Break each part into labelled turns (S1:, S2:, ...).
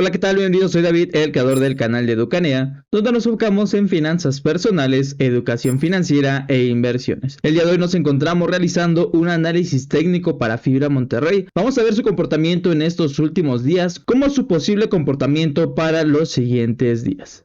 S1: Hola, ¿qué tal? Bienvenidos, soy David, el creador del canal de Educanea, donde nos enfocamos en finanzas personales, educación financiera e inversiones. El día de hoy nos encontramos realizando un análisis técnico para Fibra Monterrey. Vamos a ver su comportamiento en estos últimos días, como su posible comportamiento para los siguientes días.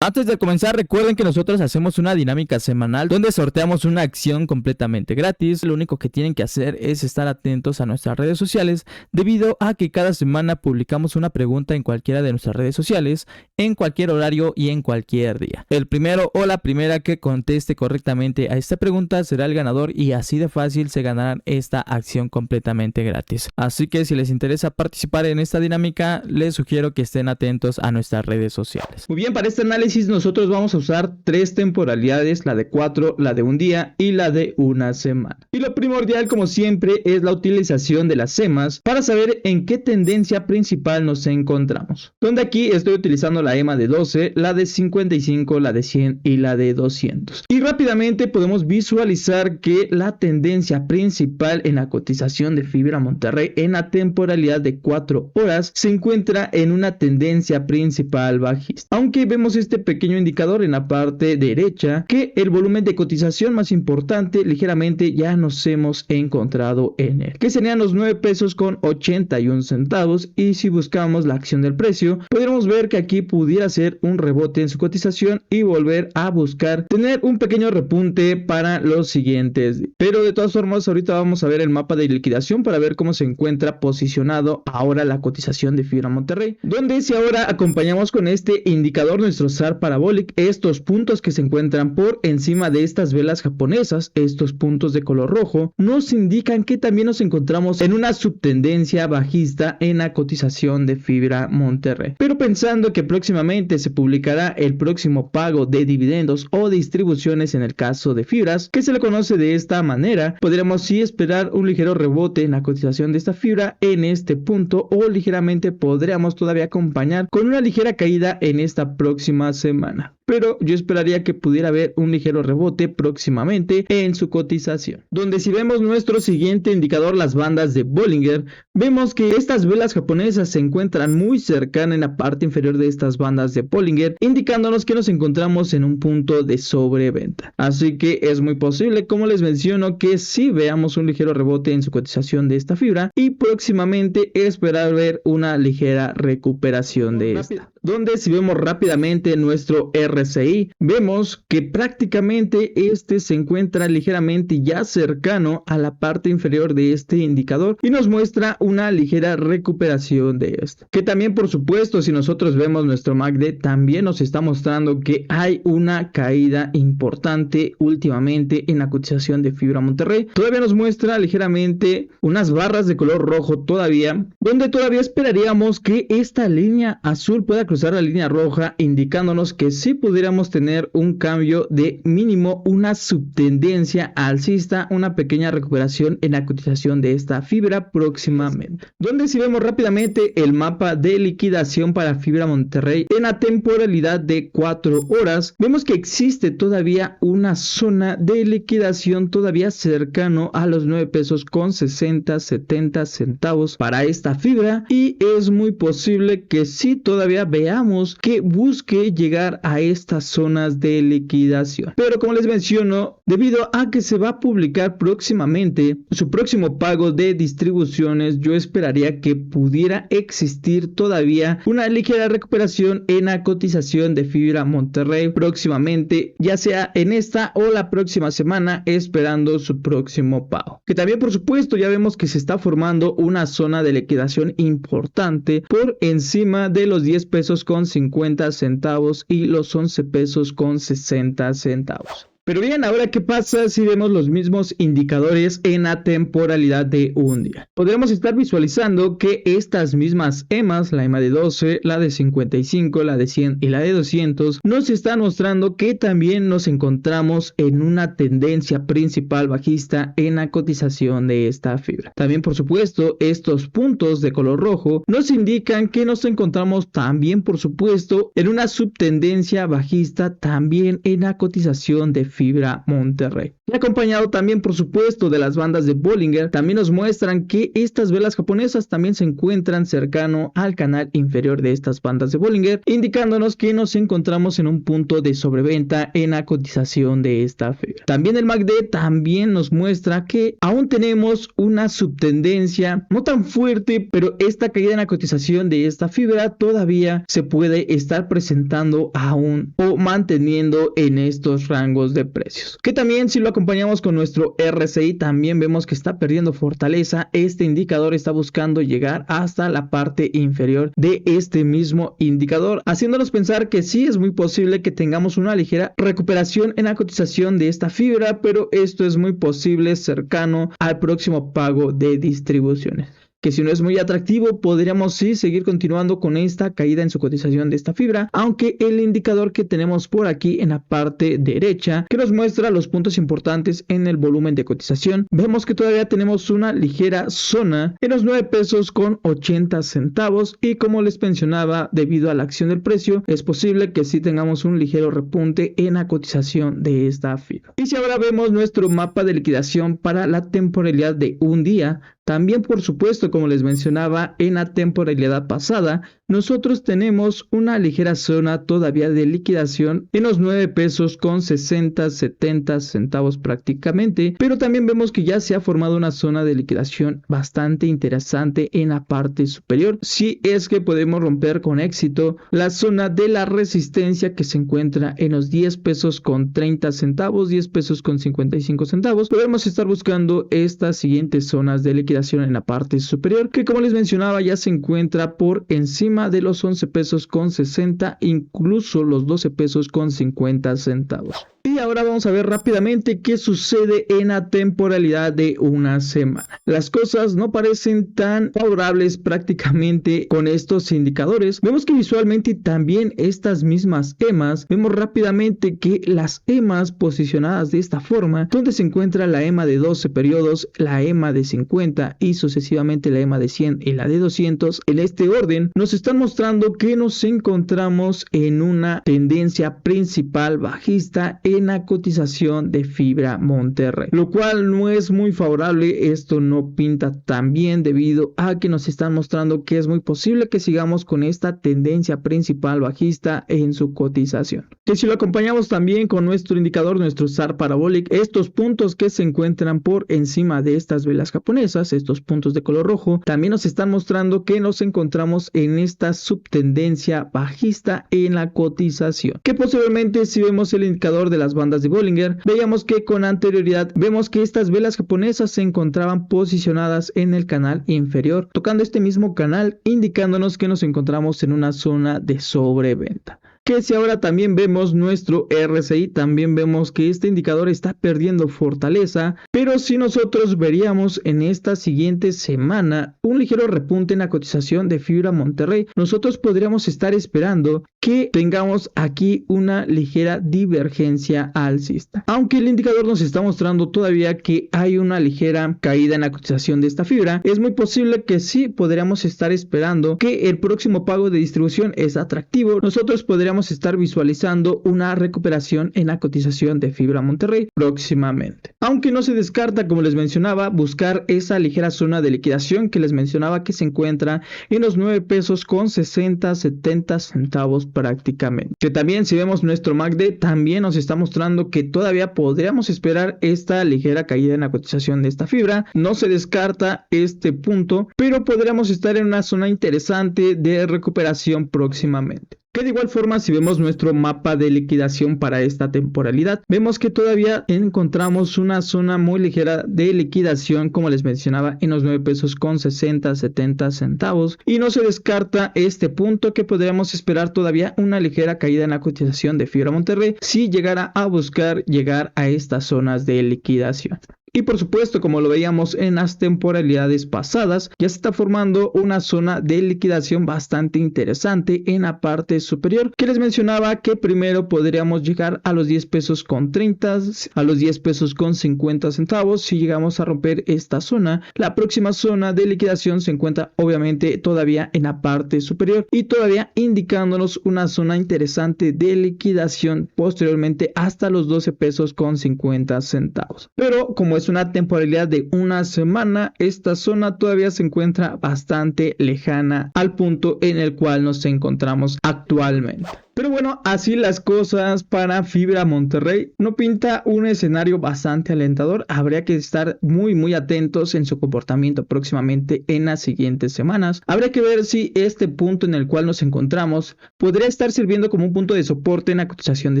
S1: Antes de comenzar, recuerden que nosotros hacemos una dinámica semanal donde sorteamos una acción completamente gratis. Lo único que tienen que hacer es estar atentos a nuestras redes sociales, debido a que cada semana publicamos una pregunta en cualquiera de nuestras redes sociales, en cualquier horario y en cualquier día. El primero o la primera que conteste correctamente a esta pregunta será el ganador, y así de fácil se ganarán esta acción completamente gratis. Así que si les interesa participar en esta dinámica, les sugiero que estén atentos a nuestras redes sociales. Muy bien, para este análisis nosotros vamos a usar tres temporalidades: la de 4, la de un día y la de una semana. Y lo primordial, como siempre, es la utilización de las EMAs para saber en qué tendencia principal nos encontramos. Donde aquí estoy utilizando la EMA de 12, la de 55, la de 100 y la de 200. Y rápidamente podemos visualizar que la tendencia principal en la cotización de Fibra Monterrey en la temporalidad de 4 horas se encuentra en una tendencia principal bajista. Aunque vemos este pequeño indicador en la parte derecha que el volumen de cotización más importante ligeramente ya nos hemos encontrado en él, que serían los 9 pesos con 81 centavos. Y si buscamos la acción del precio, podríamos ver que aquí pudiera ser un rebote en su cotización y volver a buscar tener un pequeño repunte para los siguientes días. Pero de todas formas, ahorita vamos a ver el mapa de liquidación para ver cómo se encuentra posicionado ahora la cotización de Fibra Monterrey, donde si ahora acompañamos con este indicador nuestro SAR parabólico, estos puntos que se encuentran por encima de estas velas japonesas, estos puntos de color rojo, nos indican que también nos encontramos en una subtendencia bajista en la cotización de Fibra Monterrey. Pero pensando que próximamente se publicará el próximo pago de dividendos o distribuciones en el caso de fibras, que se le conoce de esta manera, podríamos sí esperar un ligero rebote en la cotización de esta fibra en este punto, o ligeramente podríamos todavía acompañar con una ligera caída en esta próxima semana. Pero yo esperaría que pudiera haber un ligero rebote próximamente en su cotización. Donde si vemos nuestro siguiente indicador, las bandas de Bollinger, vemos que estas velas japonesas se encuentran muy cercanas en la parte inferior de estas bandas de Bollinger, indicándonos que nos encontramos en un punto de sobreventa. Así que es muy posible, como les menciono, que sí veamos un ligero rebote en su cotización de esta fibra, y próximamente esperar ver una ligera recuperación de esta. Donde si vemos rápidamente nuestro RSI, vemos que prácticamente este se encuentra ligeramente ya cercano a la parte inferior de este indicador y nos muestra una ligera recuperación de este. Que también, por supuesto, si nosotros vemos nuestro MACD, también nos está mostrando que hay una caída importante últimamente en la cotización de Fibra Monterrey. Todavía nos muestra ligeramente unas barras de color rojo todavía, donde todavía esperaríamos que esta línea azul pueda cruzar la línea roja, indicándonos que sí pudiéramos tener un cambio de mínimo una subtendencia alcista, una pequeña recuperación en la cotización de esta fibra próximamente. Donde si vemos rápidamente el mapa de liquidación para Fibra Monterrey en la temporalidad de 4 horas, vemos que existe todavía una zona de liquidación todavía cercano a los 9 pesos con 60-70 centavos para esta fibra, y es muy posible que sí todavía veamos que busque llegar a estas zonas de liquidación. Pero como les menciono, debido a que se va a publicar próximamente su próximo pago de distribuciones, yo esperaría que pudiera existir todavía una ligera recuperación en la cotización de Fibra Monterrey próximamente, ya sea en esta o la próxima semana, esperando su próximo pago. Que también, por supuesto, ya vemos que se está formando una zona de liquidación importante por encima de los 10 pesos con 50 centavos y los 11 pesos con 60 centavos. Pero bien, ahora ¿qué pasa si vemos los mismos indicadores en la temporalidad de un día? Podremos estar visualizando que estas mismas EMAs, la EMA de 12, la de 55, la de 100 y la de 200, nos están mostrando que también nos encontramos en una tendencia principal bajista en la cotización de esta fibra. También, por supuesto, estos puntos de color rojo nos indican que nos encontramos también, por supuesto, en una subtendencia bajista también en la cotización de fibra Fibra Monterrey. Acompañado también, por supuesto, de las bandas de Bollinger, también nos muestran que estas velas japonesas también se encuentran cercano al canal inferior de estas bandas de Bollinger, indicándonos que nos encontramos en un punto de sobreventa en la cotización de esta fibra. También el MACD también nos muestra que aún tenemos una subtendencia no tan fuerte, pero esta caída en la cotización de esta fibra todavía se puede estar presentando aún o manteniendo en estos rangos de precios. Que también, si lo acompañamos con nuestro RSI, también vemos que está perdiendo fortaleza. Este indicador está buscando llegar hasta la parte inferior de este mismo indicador, haciéndonos pensar que sí es muy posible que tengamos una ligera recuperación en la cotización de esta fibra, pero esto es muy posible cercano al próximo pago de distribuciones. Que si no es muy atractivo, podríamos sí seguir continuando con esta caída en su cotización de esta fibra, aunque el indicador que tenemos por aquí en la parte derecha, que nos muestra los puntos importantes en el volumen de cotización, vemos que todavía tenemos una ligera zona en los 9 pesos con 80 centavos, y como les mencionaba, debido a la acción del precio, es posible que sí tengamos un ligero repunte en la cotización de esta fibra. Y si ahora vemos nuestro mapa de liquidación para la temporalidad de un día, también, por supuesto, como les mencionaba en la temporalidad pasada, nosotros tenemos una ligera zona todavía de liquidación en los 9 pesos con 60, 70 centavos prácticamente, pero también vemos que ya se ha formado una zona de liquidación bastante interesante en la parte superior, si es que podemos romper con éxito la zona de la resistencia que se encuentra en los 10 pesos con 30 centavos, 10 pesos con 55 centavos, podemos estar buscando estas siguientes zonas de liquidación en la parte superior, que como les mencionaba ya se encuentra por encima de los 11 pesos con 60, incluso los 12 pesos con 50 centavos. Y ahora vamos a ver rápidamente qué sucede en la temporalidad de una semana. Las cosas no parecen tan favorables prácticamente con estos indicadores. Vemos que visualmente también estas mismas EMAs, vemos rápidamente que las EMAs posicionadas de esta forma, donde se encuentra la EMA de 12 periodos, la EMA de 50 y sucesivamente la EMA de 100 y la de 200, en este orden nos están mostrando que nos encontramos en una tendencia principal bajista en la cotización de Fibra Monterrey, lo cual no es muy favorable. Esto no pinta tan bien debido a que nos están mostrando que es muy posible que sigamos con esta tendencia principal bajista en su cotización. Que si lo acompañamos también con nuestro indicador, nuestro SAR Parabolic, estos puntos que se encuentran por encima de estas velas japonesas, estos puntos de color rojo, también nos están mostrando que nos encontramos en esta subtendencia bajista en la cotización. Que posiblemente, si vemos el indicador de las bandas de Bollinger, veíamos que con anterioridad vemos que estas velas japonesas se encontraban posicionadas en el canal inferior, tocando este mismo canal, indicándonos que nos encontramos en una zona de sobreventa. Que si ahora también vemos nuestro RSI, también vemos que este indicador está perdiendo fortaleza, pero si nosotros veríamos en esta siguiente semana un ligero repunte en la cotización de Fibra Monterrey, nosotros podríamos estar esperando que tengamos aquí una ligera divergencia alcista. Aunque el indicador nos está mostrando todavía que hay una ligera caída en la cotización de esta fibra, es muy posible que sí podríamos estar esperando que el próximo pago de distribución es atractivo. Nosotros podríamos estar visualizando una recuperación en la cotización de Fibra Monterrey próximamente. Aunque no se descarta, como les mencionaba, buscar esa ligera zona de liquidación que les mencionaba que se encuentra en los 9 pesos con 60, 70 centavos prácticamente. Que también, si vemos nuestro MACD, también nos está mostrando que todavía podríamos esperar esta ligera caída en la cotización de esta fibra. No se descarta este punto, pero podríamos estar en una zona interesante de recuperación próximamente. Que de igual forma, si vemos nuestro mapa de liquidación para esta temporalidad, vemos que todavía encontramos una zona muy ligera de liquidación, como les mencionaba, en los 9 pesos con 60, 70 centavos, y no se descarta este punto, que podríamos esperar todavía una ligera caída en la cotización de Fibra Monterrey si llegara a buscar llegar a estas zonas de liquidación. Y por supuesto, como lo veíamos en las temporalidades pasadas, ya se está formando una zona de liquidación bastante interesante en la parte superior, que les mencionaba que primero podríamos llegar a los 10 pesos con 30, a los 10 pesos con 50 centavos. Si llegamos a romper esta zona, la próxima zona de liquidación se encuentra obviamente todavía en la parte superior y todavía indicándonos una zona interesante de liquidación posteriormente hasta los 12 pesos con 50 centavos. Pero como es una temporalidad de una semana, esta zona todavía se encuentra bastante lejana al punto en el cual nos encontramos actualmente. Pero bueno, así las cosas para Fibra Monterrey. No pinta un escenario bastante alentador. Habría que estar muy atentos en su comportamiento próximamente en las siguientes semanas. Habría que ver si este punto en el cual nos encontramos podría estar sirviendo como un punto de soporte en la cotización de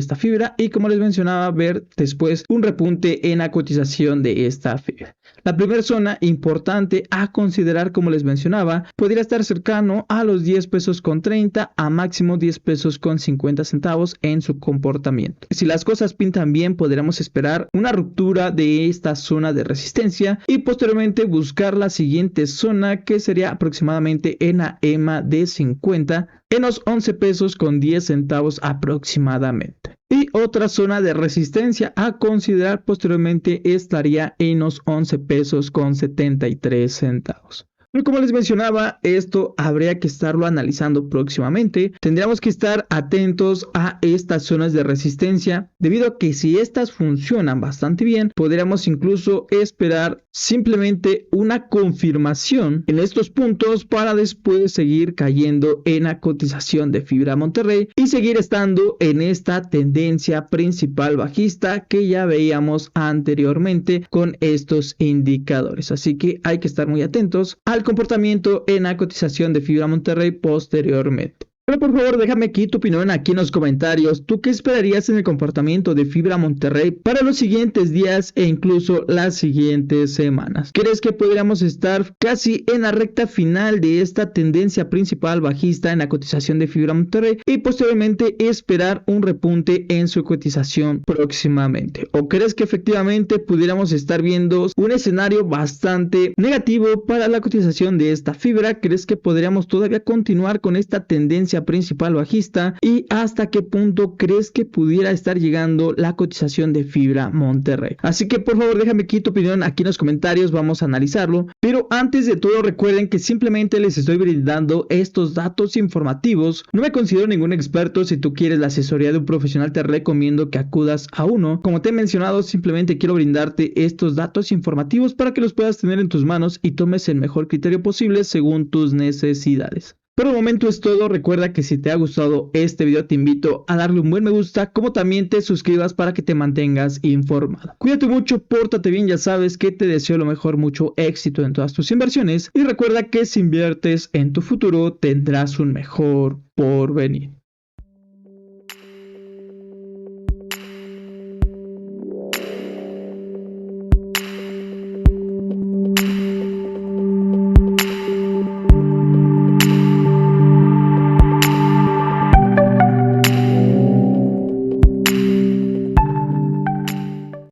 S1: esta fibra. Y como les mencionaba, ver después un repunte en la cotización de esta fibra. La primera zona importante a considerar, como les mencionaba, podría estar cercano a los 10 pesos con 30 a máximo 10 pesos con 50 centavos en su comportamiento. Si las cosas pintan bien, podremos esperar una ruptura de esta zona de resistencia y posteriormente buscar la siguiente zona, que sería aproximadamente en la EMA de 50 en los 11 pesos con 10 centavos aproximadamente. Y otra zona de resistencia a considerar posteriormente estaría en los 11 pesos con 73 centavos. Pero como les mencionaba, esto habría que estarlo analizando próximamente. Tendríamos que estar atentos a estas zonas de resistencia, debido a que si estas funcionan bastante bien, podríamos incluso esperar simplemente una confirmación en estos puntos para después seguir cayendo en la cotización de Fibra Monterrey y seguir estando en esta tendencia principal bajista que ya veíamos anteriormente con estos indicadores. Así que hay que estar muy atentos al comportamiento en la cotización de Fibra Monterrey posteriormente. Pero por favor, déjame aquí tu opinión aquí en los comentarios. ¿Tú qué esperarías en el comportamiento de Fibra Monterrey para los siguientes días e incluso las siguientes semanas? ¿Crees que podríamos estar casi en la recta final de esta tendencia principal bajista en la cotización de Fibra Monterrey y posteriormente esperar un repunte en su cotización próximamente? ¿O crees que efectivamente pudiéramos estar viendo un escenario bastante negativo para la cotización de esta fibra? ¿Crees que podríamos todavía continuar con esta tendencia principal bajista? ¿Y hasta qué punto crees que pudiera estar llegando la cotización de Fibra Monterrey? Así que por favor déjame aquí tu opinión aquí en los comentarios, vamos a analizarlo. Pero antes de todo, recuerden que simplemente les estoy brindando estos datos informativos. No me considero ningún experto. Si tú quieres la asesoría de un profesional, te recomiendo que acudas a uno. Como te he mencionado, simplemente quiero brindarte estos datos informativos para que los puedas tener en tus manos y tomes el mejor criterio posible según tus necesidades. Por el momento es todo. Recuerda que si te ha gustado este video, te invito a darle un buen me gusta, como también te suscribas para que te mantengas informado. Cuídate mucho, pórtate bien, ya sabes que te deseo lo mejor, mucho éxito en todas tus inversiones y recuerda que si inviertes en tu futuro tendrás un mejor porvenir.